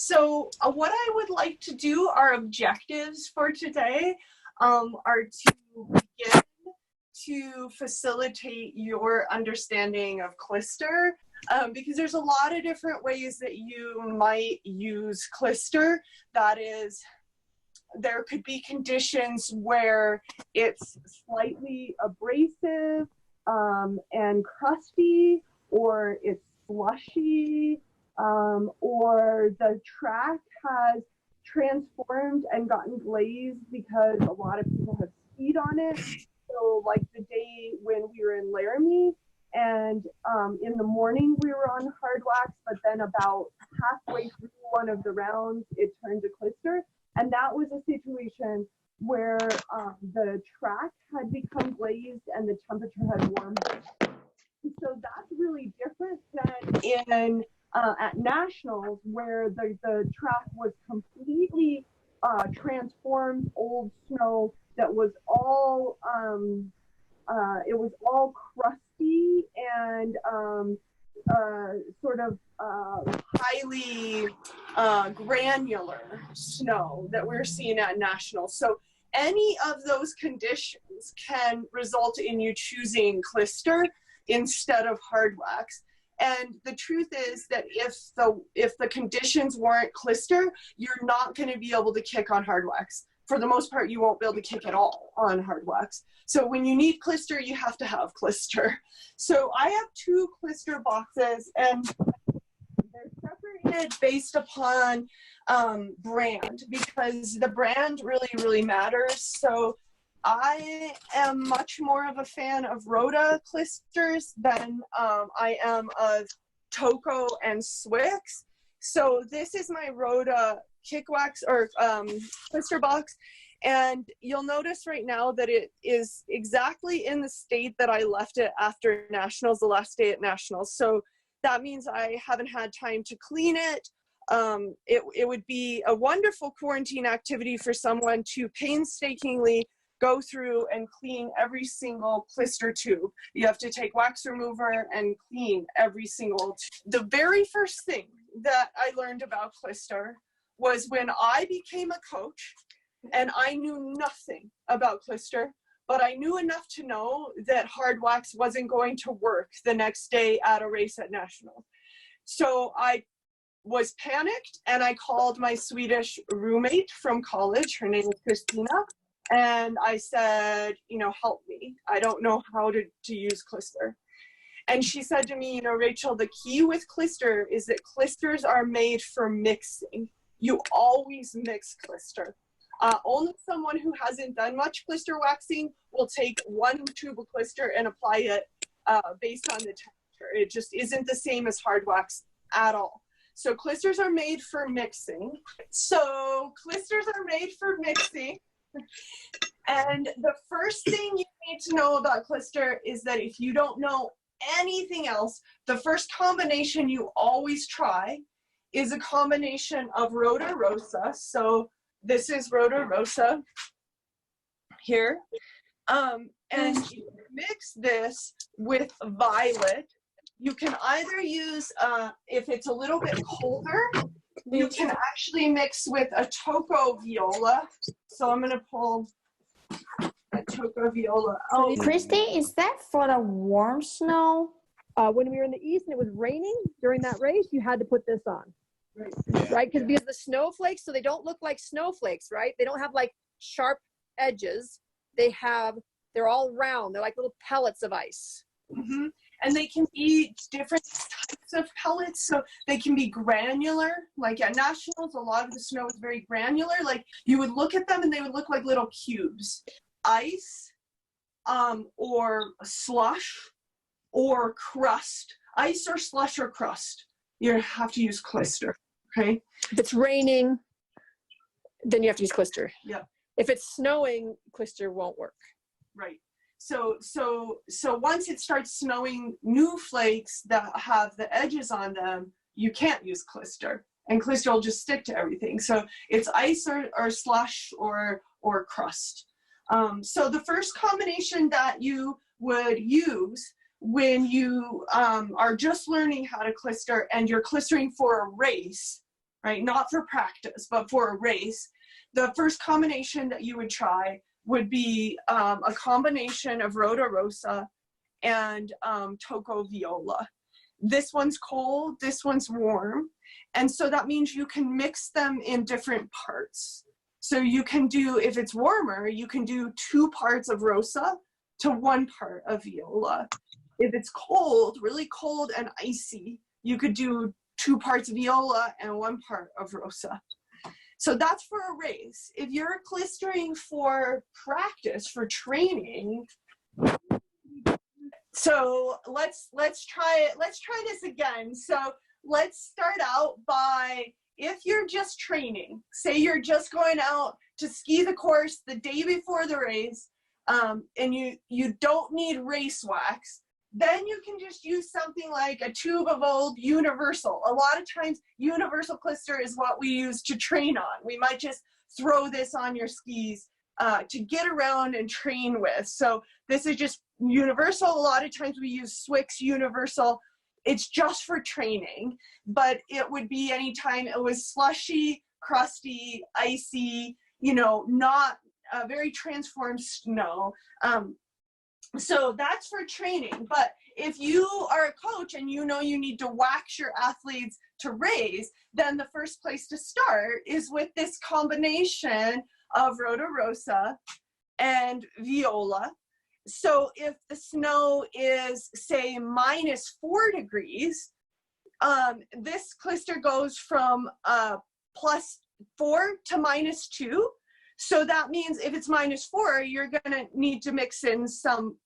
So what I would like to do, our objectives for today are to begin to facilitate your understanding of Klister, because there's a lot of different ways that you might use Klister. That is, there could be conditions where it's slightly abrasive and crusty, or it's slushy, or the track has transformed and gotten glazed because a lot of people have skied on it. So like the day when we were in Laramie, and in the morning we were on hard wax, but then about halfway through one of the rounds, it turned to Klister. And that was a situation where the track had become glazed and the temperature had warmed up. So that's really different than in at Nationals, where the track was completely transformed old snow that was all it was all crusty and sort of highly granular snow that we're seeing at Nationals. So any of those conditions can result in you choosing Klister instead of hard wax. And the truth is that if the conditions warrant Klister, you're not going to be able to kick on hard wax. For the most part, you won't be able to kick at all on hard wax. So when you need Klister, you have to have Klister. So I have 2 Klister boxes, and they're separated based upon brand, because the brand really matters. So I am much more of a fan of Rhoda Klisters than I am of Toko and Swix. So this is my Rhoda kick wax or Klister box, and you'll notice right now that it is exactly in the state that I left it after Nationals, the last day at Nationals. So that means I haven't had time to clean it. It would be a wonderful quarantine activity for someone to painstakingly go through and clean every single Klister tube. You have to take wax remover and clean every single tube. The very first thing that I learned about Klister was when I became a coach, and I knew nothing about Klister, but I knew enough to know that hard wax wasn't going to work the next day at a race at Nationals. So I was panicked, and I called my Swedish roommate from college. Her name is Christina. And I said, help me. I don't know how to use Klister. And she said to me, Rachel, the key with Klister is that Klisters are made for mixing. You always mix Klister. Only someone who hasn't done much Klister waxing will take 1 tube of Klister and apply it based on the temperature. It just isn't the same as hard wax at all. So Klisters are made for mixing. And the first thing you need to know about Klister is that if you don't know anything else, the first combination you always try is a combination of Rhoda Rosa. So this is Rhoda Rosa here. And you mix this with violet. You can either use, if it's a little bit colder, you can actually mix with a Toko viola. So I'm going to pull a Toko viola out. Christy, is that for the warm snow? When we were in the east and it was raining during that race, you had to put this on. Right? Because the snowflakes, so they don't look like snowflakes, right? They don't have like sharp edges. They're all round. They're like little pellets of ice. Mm-hmm. And they can be different types of pellets. So they can be granular. Like at Nationals, a lot of the snow is very granular. Like you would look at them and they would look like little cubes. Ice, or slush, or crust. Ice or slush or crust. You have to use Klister, okay? If it's raining, then you have to use Klister. Yeah. If it's snowing, Klister won't work. Right. So once it starts snowing, new flakes that have the edges on them, you can't use Klister, and Klister will just stick to everything. So it's ice or slush or crust. So the first combination that you would use when you are just learning how to Klister and you're Klistering for a race right? Not for practice, but for a race. The first combination that you would try would be a combination of Rhoda Rosa and Tocco Viola. This one's cold, this one's warm. And so that means you can mix them in different parts. So you can do, if it's warmer, you can do 2 parts of Rosa to 1 part of Viola. If it's cold, really cold and icy, you could do 2 parts Viola and 1 part of Rosa. So that's for a race. If you're klistering for practice, for training, so let's try it. Let's try this again. So let's start out by, if you're just training, say you're just going out to ski the course the day before the race, and you don't need race wax, then you can just use something like a tube of old Universal. A lot of times, Universal Klister is what we use to train on. We might just throw this on your skis to get around and train with. So this is just Universal. A lot of times we use Swix Universal. It's just for training, but it would be anytime it was slushy, crusty, icy, you know, not very transformed snow. So that's for training. But if you are a coach and you know you need to wax your athletes to race, then the first place to start is with this combination of Rhoda Rosa and Viola. So if the snow is, say, -4 degrees, this Klister goes from +4 to -2. So that means if it's -4, you're gonna need to mix in some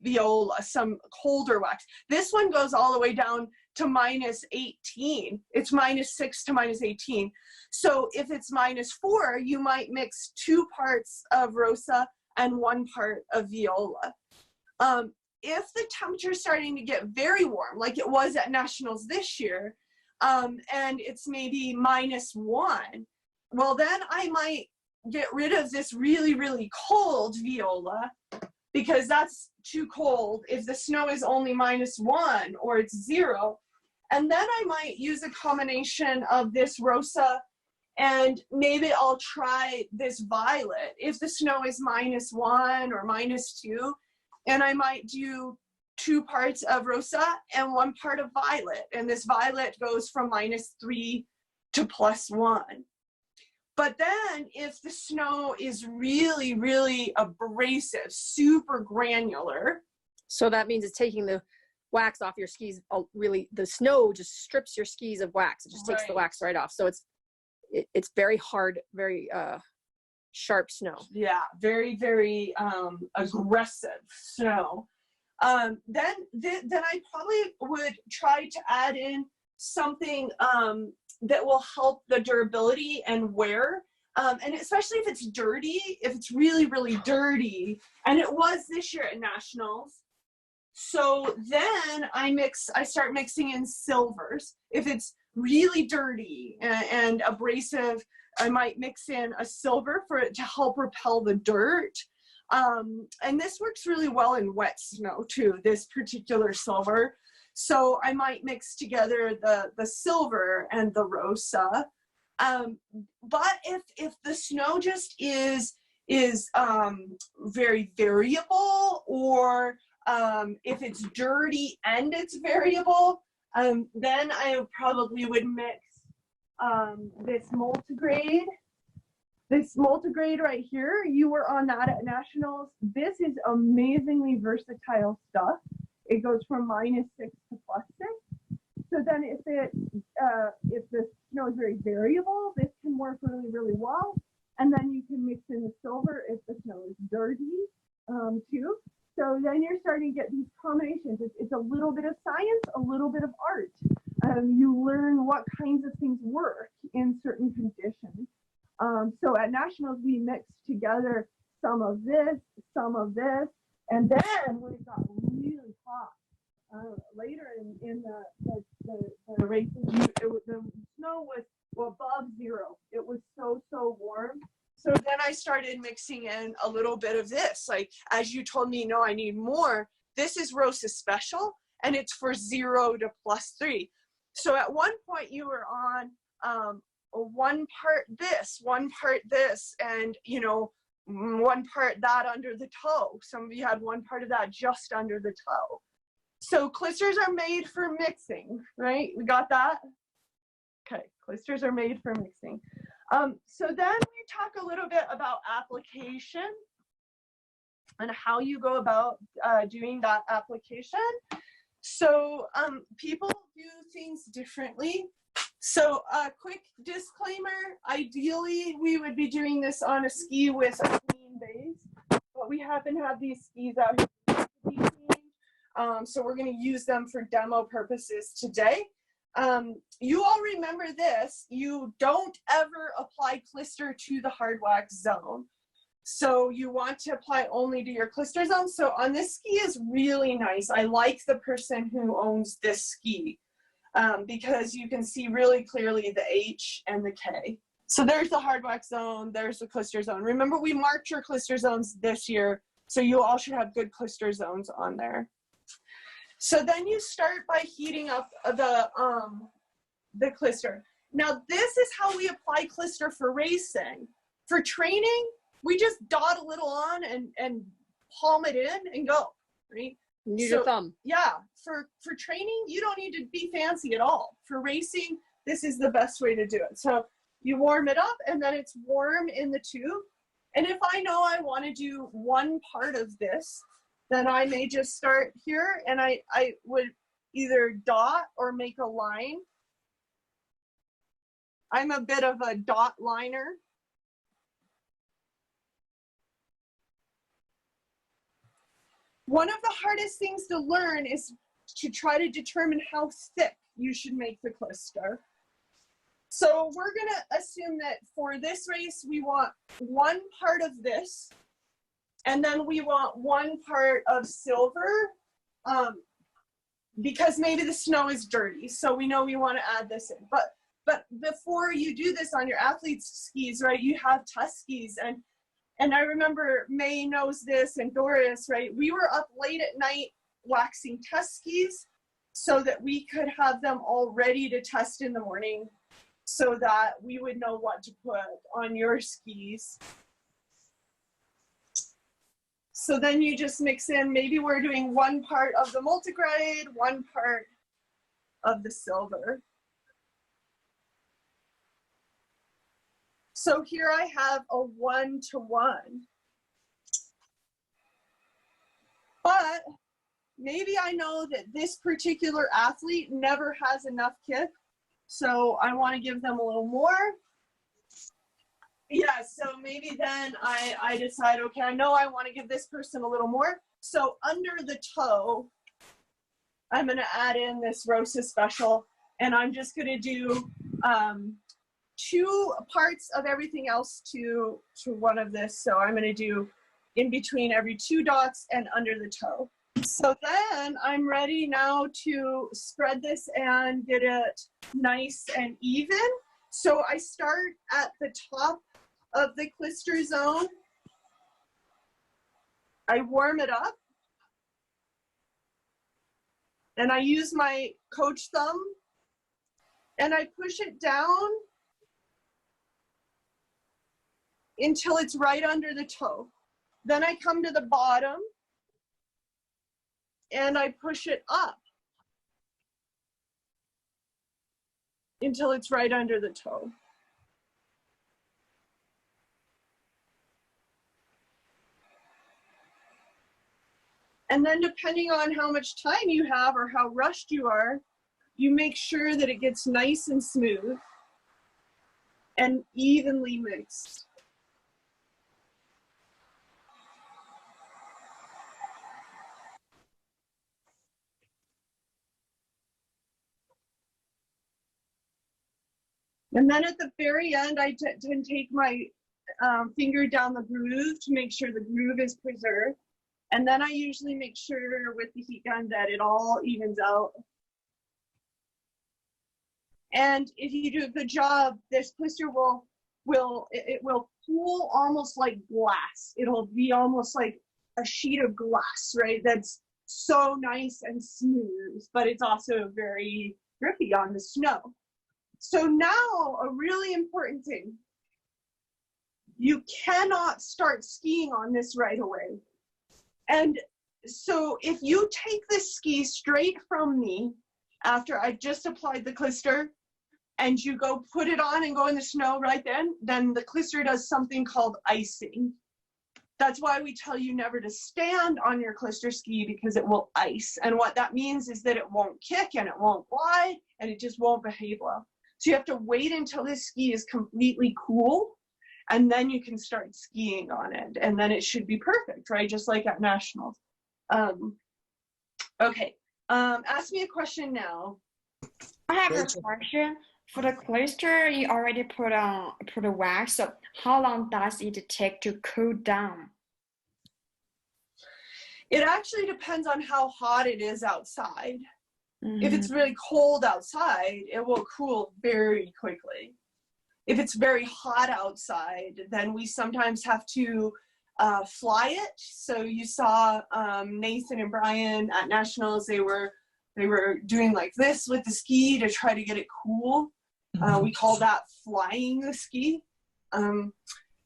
Viola, some colder wax. This one goes all the way down to -18. It's -6 to -18. So if it's -4, you might mix 2 parts of Rosa and 1 part of Viola. If the temperature is starting to get very warm, like it was at Nationals this year, and it's maybe -1, well then I might get rid of this really, really cold Viola, because that's too cold if the snow is only -1 or it's 0. And then I might use a combination of this Rosa, and maybe I'll try this violet if the snow is -1 or -2, and I might do 2 parts of Rosa and 1 part of violet, and this violet goes from -3 to +1. But then if the snow is really, really abrasive, super granular. So that means it's taking the wax off your skis. Really, the snow just strips your skis of wax. It just takes the wax right off. So it's very hard, very sharp snow. Yeah, very, very aggressive snow. Then I probably would try to add in something that will help the durability and wear. And especially if it's dirty, if it's really, really dirty, and it was this year at Nationals. So then I start mixing in silvers. If it's really dirty and abrasive, I might mix in a silver for it to help repel the dirt. And this works really well in wet snow too, this particular silver. So I might mix together the silver and the Rosa. But if the snow just is very variable, or if it's dirty and it's variable, then I probably would mix this multigrade. This multigrade right here, you were on that at Nationals. This is amazingly versatile stuff. It goes from -6 to +6. So then if the snow is very variable, this can work really, really well. And then you can mix in the silver if the snow is dirty too. So then you're starting to get these combinations. It's a little bit of science, a little bit of art. You learn what kinds of things work in certain conditions. So at Nationals, we mixed together some of this, and then when it got really hot, later in the races, the snow was above 0. It was so warm. So then I started mixing in a little bit of this. Like, as you told me, no, I need more. This is Rosa Special, and it's for 0 to +3. So at one point you were on one part this, one part this, and you know, one part that under the toe. Some of you had one part of that just under the toe. So klisters are made for mixing, right? We got that? Okay, klisters are made for mixing. So then we talk a little bit about application and how you go about doing that application. So people do things differently. So a quick disclaimer, ideally we would be doing this on a ski with a clean base, but we happen to have these skis out here to be cleaned. So we're going to use them for demo purposes today. You all remember this, you don't ever apply Klister to the hard wax zone. So you want to apply only to your Klister zone. So on this ski is really nice. I like the person who owns this ski because you can see really clearly the H and the K. So there's the hard wax zone, there's the Klister zone. Remember, we marked your Klister zones this year, so you all should have good Klister zones on there. So then you start by heating up the Klister. Now this is how we apply Klister for racing. For training, we just dot a little on and palm it in and go, right? Use your thumb. Yeah, for training, you don't need to be fancy at all. For racing, this is the best way to do it. So you warm it up and then it's warm in the tube. And if I know I want to do one part of this, then I may just start here and I would either dot or make a line. I'm a bit of a dot liner. One of the hardest things to learn is to try to determine how thick you should make the Klister. So we're gonna assume that for this race, we want one part of this, and then we want one part of silver, because maybe the snow is dirty, so we know we wanna add this in. But before you do this on your athlete's skis, right, you have test skis, and I remember May knows this and Doris, right? We were up late at night waxing test skis so that we could have them all ready to test in the morning so that we would know what to put on your skis. So then you just mix in, maybe we're doing one part of the multigrade, one part of the silver. So here I have a 1-to-1. But maybe I know that this particular athlete never has enough kick, so I want to give them a little more. Yeah, so maybe then I decide, okay, I know I want to give this person a little more. So under the toe, I'm going to add in this Rosa Special, and I'm just going to do 2 parts of everything else to one of this. So I'm going to do in between every 2 dots and under the toe. So then I'm ready now to spread this and get it nice and even. So I start at the top of the Klister zone. I warm it up. And I use my coach thumb and I push it down until it's right under the toe. Then I come to the bottom and I push it up until it's right under the toe. And then depending on how much time you have or how rushed you are, you make sure that it gets nice and smooth and evenly mixed. And then at the very end, I then take my finger down the groove to make sure the groove is preserved. And then I usually make sure with the heat gun that it all evens out. And if you do a good job, this Klister will cool almost like glass. It'll be almost like a sheet of glass, right? That's so nice and smooth, but it's also very grippy on the snow. So now a really important thing. You cannot start skiing on this right away. And so if you take this ski straight from me after I've just applied the Klister and you go put it on and go in the snow right then the Klister does something called icing. That's why we tell you never to stand on your Klister ski because it will ice. And what that means is that it won't kick and it won't glide and it just won't behave well. So you have to wait until this ski is completely cool and then you can start skiing on it. And then it should be perfect, right? Just like at nationals. Okay, ask me a question now. I have a question. For the Klister, you already put a wax. So how long does it take to cool down? It actually depends on how hot it is outside. Mm-hmm. If it's really cold outside, it will cool very quickly. If it's very hot outside, then we sometimes have to fly it. So you saw Nathan and Brian at Nationals, they were doing like this with the ski to try to get it cool. We call that flying the ski.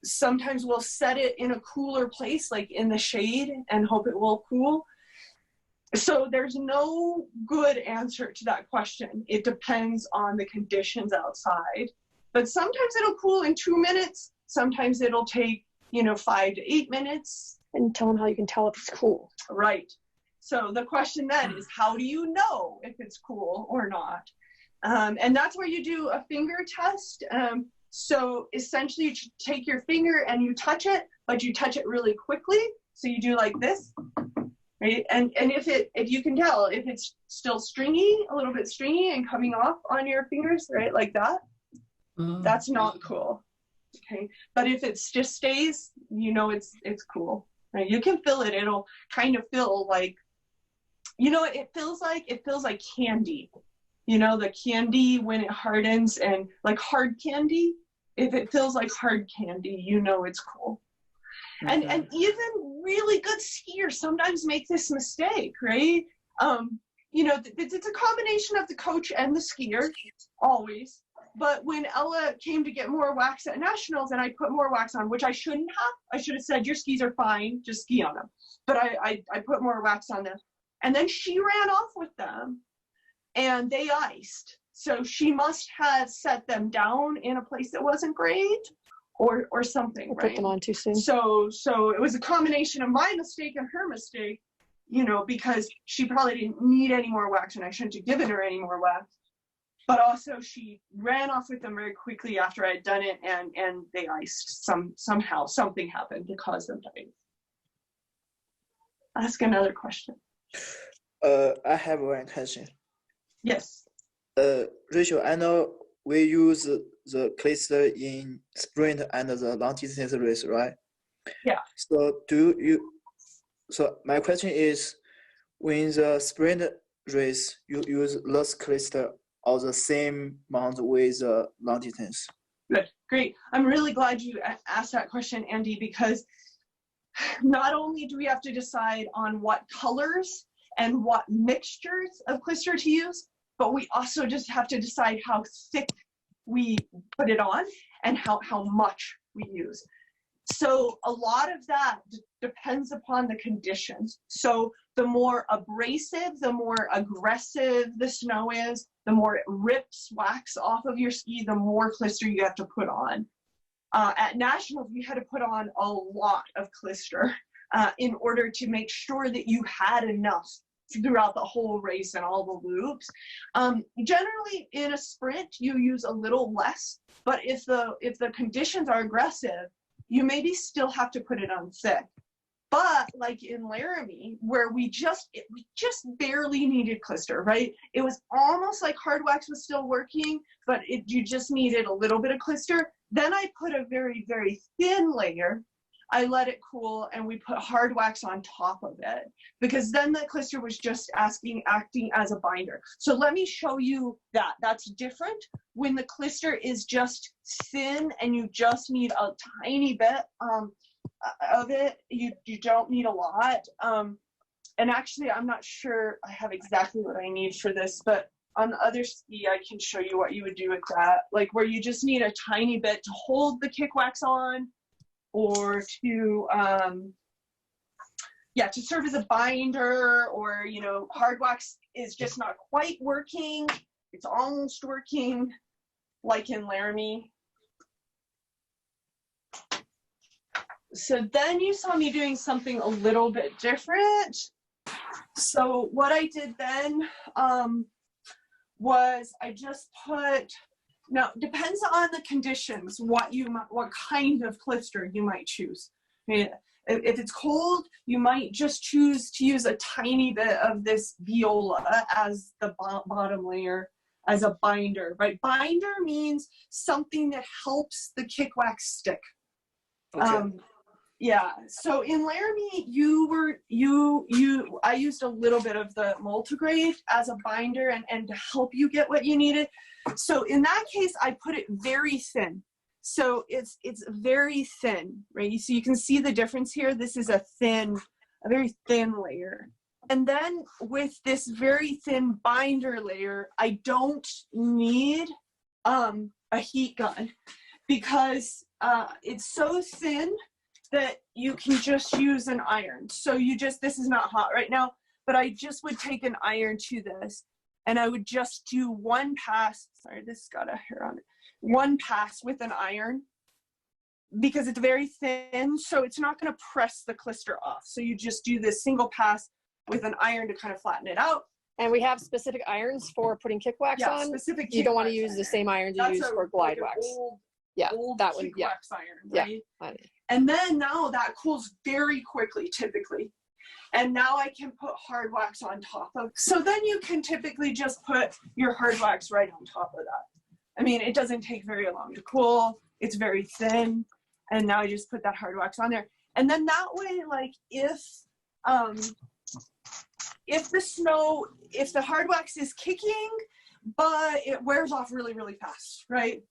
Sometimes we'll set it in a cooler place, like in the shade, and hope it will cool. So there's no good answer to that question. It depends on the conditions outside. But sometimes it'll cool in 2 minutes. Sometimes it'll take, 5 to 8 minutes. And tell them how you can tell if it's cool. Right. So the question then is, how do you know if it's cool or not? And that's where you do a finger test. So essentially you take your finger and you touch it, but you touch it really quickly. So you do like this, right? And if you can tell, if it's still stringy, a little bit stringy and coming off on your fingers, right? Like that, that's not cool. Okay. But if it just stays, it's cool, right? You can feel it. It'll kind of feel like, it feels like candy. The candy when it hardens and like hard candy, if it feels like hard candy, it's cool. Okay. And even really good skiers sometimes make this mistake, right? It's a combination of the coach and the skier, always. But when Ella came to get more wax at nationals and I put more wax on, which I shouldn't have, I should have said, your skis are fine, just ski on them. But I put more wax on them. And then she ran off with them. And they iced. So she must have set them down in a place that wasn't great or something, right? Put them on too soon. So it was a combination of my mistake and her mistake, because she probably didn't need any more wax and I shouldn't have given her any more wax. But also she ran off with them very quickly after I had done it and they iced. Somehow something happened to cause them to ice. Ask another question. I have one question. Yes. Rachel, I know we use the Klister in sprint and the long distance race, right? Yeah. So my question is, when the sprint race, you use less Klister or the same amount with the long distance? Good, great. I'm really glad you asked that question, Andy, because not only do we have to decide on what colors and what mixtures of Klister to use, but we also just have to decide how thick we put it on and how much we use. So a lot of that depends upon the conditions. So the more abrasive, the more aggressive the snow is, the more it rips wax off of your ski, the more Klister you have to put on. At Nationals, we had to put on a lot of Klister in order to make sure that you had enough throughout the whole race and all the loops. Generally in a sprint you use a little less, but if the conditions are aggressive, you maybe still have to put it on thick. But like in Laramie, where we just barely needed Klister, right? It was almost like hard wax was still working, but you just needed a little bit of Klister. Then I put a very, very thin layer. I let it cool and we put hard wax on top of it because then the Klister was just acting as a binder. So let me show you that. That's different when the Klister is just thin and you just need a tiny bit of it. You don't need a lot. And actually, I'm not sure I have exactly what I need for this, but on the other ski, I can show you what you would do with that. Like where you just need a tiny bit to hold the kick wax on, or to, yeah, to serve as a binder, or, you know, hard wax is just not quite working. It's almost working, like in Laramie. So then you saw me doing something a little bit different. So what I did then was I just put, now depends on the conditions, what kind of Klister you might choose. I mean, if it's cold, you might just choose to use a tiny bit of this viola as the bottom layer, as a binder, right? Binder means something that helps the kick wax stick. Okay. Yeah, so in Laramie, I used a little bit of the multigrade as a binder and to help you get what you needed. So in that case, I put it very thin. So it's very thin, right? So you can see the difference here. This is a very thin layer. And then with this very thin binder layer, I don't need a heat gun because it's so thin that you can just use an iron. So this is not hot right now, but I just would take an iron to this and I would just do one pass. Sorry, this got a hair on it. One pass with an iron because it's very thin, so it's not gonna press the Klister off. So you just do this single pass with an iron to kind of flatten it out. And we have specific irons for putting kick wax on. Specific. You don't want to use the same irons you use for glide wax. Old that one. Yeah. Wax iron, right? Yeah. And then now that cools very quickly, typically. And now I can put hard wax on top of. So then you can typically just put your hard wax right on top of that. I mean, it doesn't take very long to cool. It's very thin. And now I just put that hard wax on there. And then that way, like if the hard wax is kicking, but it wears off really, really fast, right?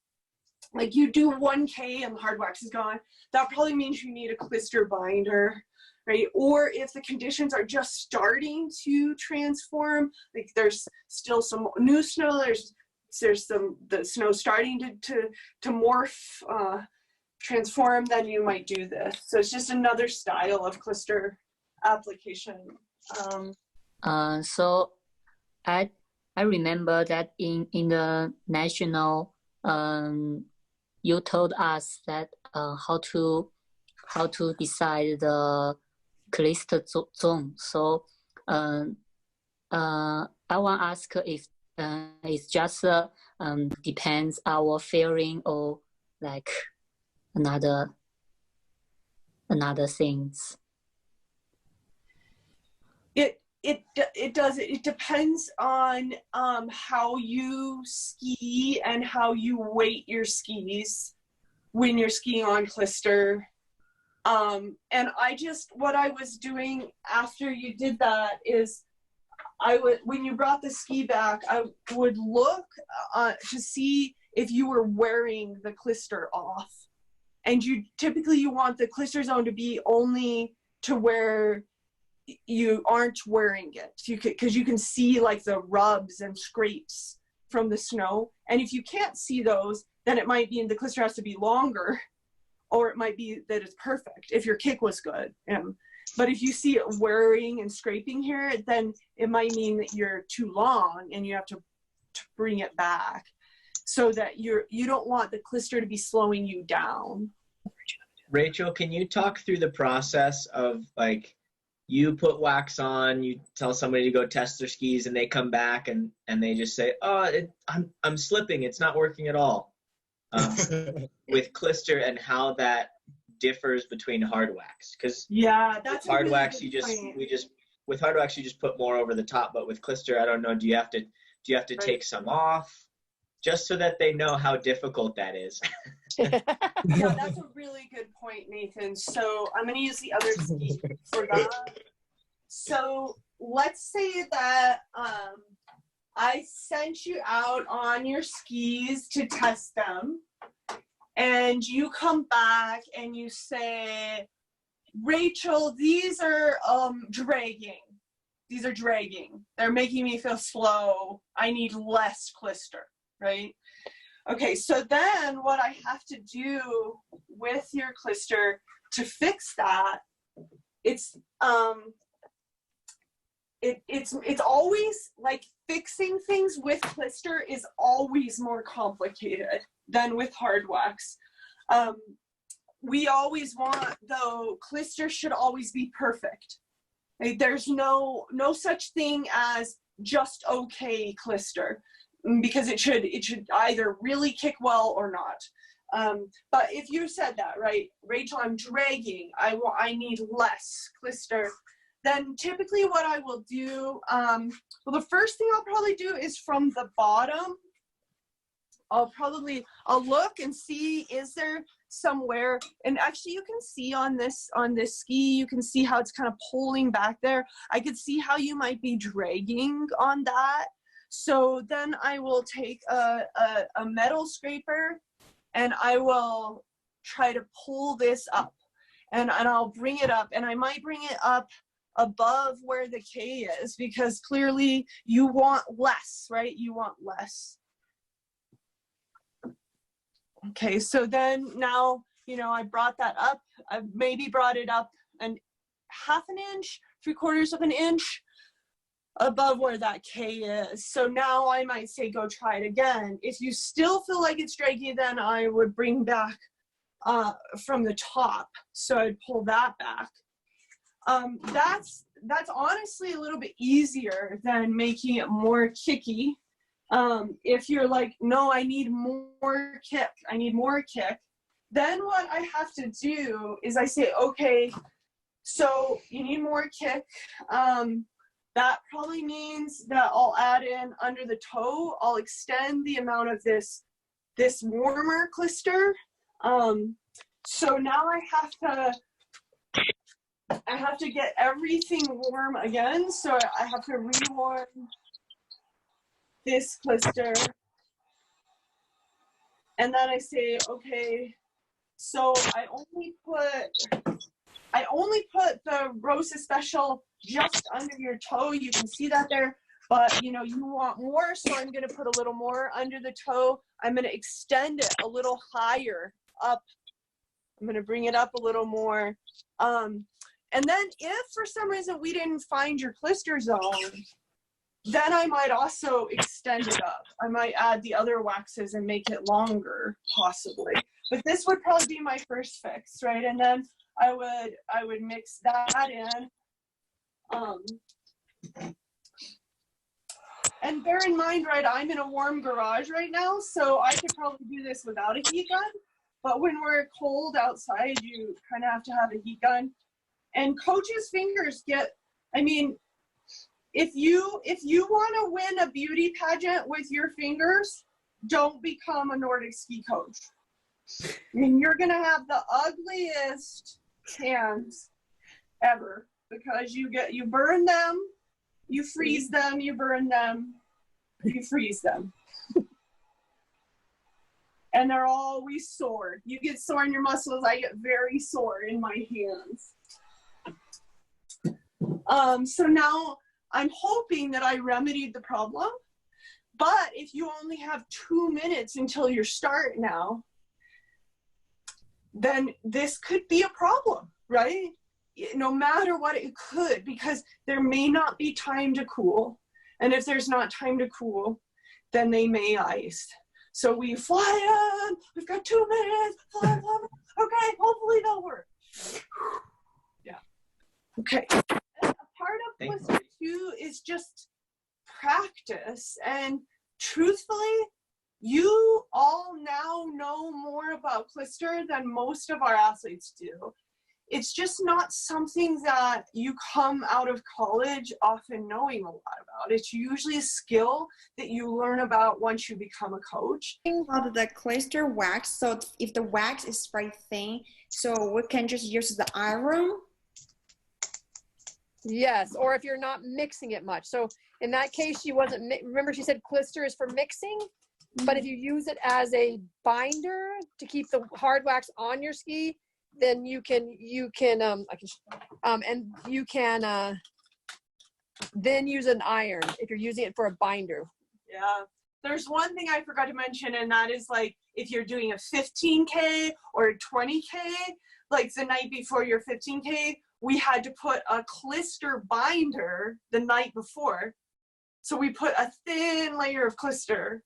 Like you do 1K and the hard wax is gone. That probably means you need a Klister binder, right? Or if the conditions are just starting to transform, like there's still some new snow, there's the snow starting to morph, transform, then you might do this. So it's just another style of Klister application. So I remember that in the national, you told us that how to decide the Klister zone. So I want to ask if it's just depends our feeling or like another things. It does. It depends on how you ski and how you weight your skis when you're skiing on Klister. And what I was doing after you did that is when you brought the ski back, I would look to see if you were wearing the Klister off. And you want the Klister zone to be only to where you aren't wearing it, because you can see like the rubs and scrapes from the snow. And if you can't see those, then it might be the Klister has to be longer, or it might be that it's perfect if your kick was good. But if you see it wearing and scraping here, then it might mean that you're too long and you have to bring it back, so that you don't want the Klister to be slowing you down. Rachel, can you talk through the process of like, you put wax on, you tell somebody to go test their skis, and they come back and they just say, oh, I'm slipping, it's not working at all. With Klister, and how that differs between hard wax, because that's hard really wax with hard wax you just put more over the top, but with Klister, I don't know, do you have to right. take some off, just so that they know how difficult that is? Yeah, that's a really good point, Nathan. So I'm going to use the other ski for that. So let's say that I sent you out on your skis to test them, and you come back and you say, Rachel, these are dragging. these are dragging. They're making me feel slow. I need less Klister, right? Okay, so then what I have to do with your Klister to fix that, it's always like fixing things with Klister is always more complicated than with hard wax. We always want, though, Klister should always be perfect. Like, there's no such thing as just okay Klister, because it should either really kick well or not. But if you said that, right, Rachel, I'm dragging, I need less Klister, then typically what I will do, well, the first thing I'll probably do is from the bottom. I'll look and see, is there somewhere, and actually you can see on this ski, you can see how it's kind of pulling back there. I could see how you might be dragging on that. So then I will take a metal scraper and I will try to pull this up, and I'll bring it up, and I might bring it up above where the K is, because clearly you want less, right? You want less. Okay, so then now, you know, I brought that up. I've maybe brought it up an half an inch, 3/4 of an inch above where that K is. So now I might say, go try it again. If you still feel like it's draggy, then I would bring back from the top. So I'd pull that back. That's honestly a little bit easier than making it more kicky. If you're like, no, I need more kick, then what I have to do is I say, okay, so you need more kick. That probably means that I'll add in under the toe, I'll extend the amount of this warmer Klister. So now I have to get everything warm again. So I have to rewarm this Klister. And then I say, okay, so I only put the Rosa Special just under your toe. You can see that there, but you know, you want more, so I'm gonna put a little more under the toe. I'm gonna extend it a little higher up. I'm gonna bring it up a little more. And then if for some reason we didn't find your Klister zone, then I might also extend it up. I might add the other waxes and make it longer, possibly. But this would probably be my first fix, right? And then I would mix that in. And bear in mind, right, I'm in a warm garage right now, so I could probably do this without a heat gun. But when we're cold outside, you kind of have to have a heat gun. And coaches' fingers get, I mean, if you want to win a beauty pageant with your fingers, don't become a Nordic ski coach. I mean, you're going to have the ugliest hands ever, because you burn them, you freeze them, you burn them, you freeze them. And they're always sore. You get sore in your muscles, I get very sore in my hands. So now I'm hoping that I remedied the problem, but if you only have 2 minutes until your start now, then this could be a problem, right? No matter what, it could, because there may not be time to cool. And if there's not time to cool, then they may ice. So we fly in, we've got 2 minutes, fly, okay, hopefully they'll work. Yeah, okay. And a part of Klister too is just practice. And truthfully, you all now know more about Klister than most of our athletes do. It's just not something that you come out of college often knowing a lot about. It's usually a skill that you learn about once you become a coach. About the Klister wax, so if the wax is very thin, so we can just use the iron. Yes, or if you're not mixing it much. So in that case, she wasn't, remember she said Klister is for mixing, but if you use it as a binder to keep the hard wax on your ski, then you can then use an iron if you're using it for a binder. Yeah. There's one thing I forgot to mention, and that is like if you're doing a 15K or a 20K, like the night before your 15K, we had to put a Klister binder the night before. So we put a thin layer of Klister.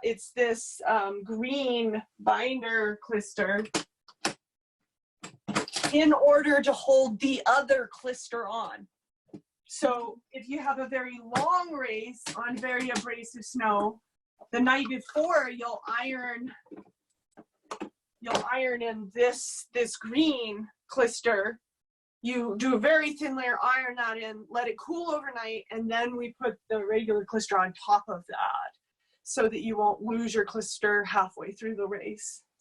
It's this green binder Klister in order to hold the other Klister on. So if you have a very long race on very abrasive snow, the night before you'll iron in this green Klister. You do a very thin layer, iron that in, let it cool overnight, and then we put the regular Klister on top of that so that you won't lose your Klister halfway through the race.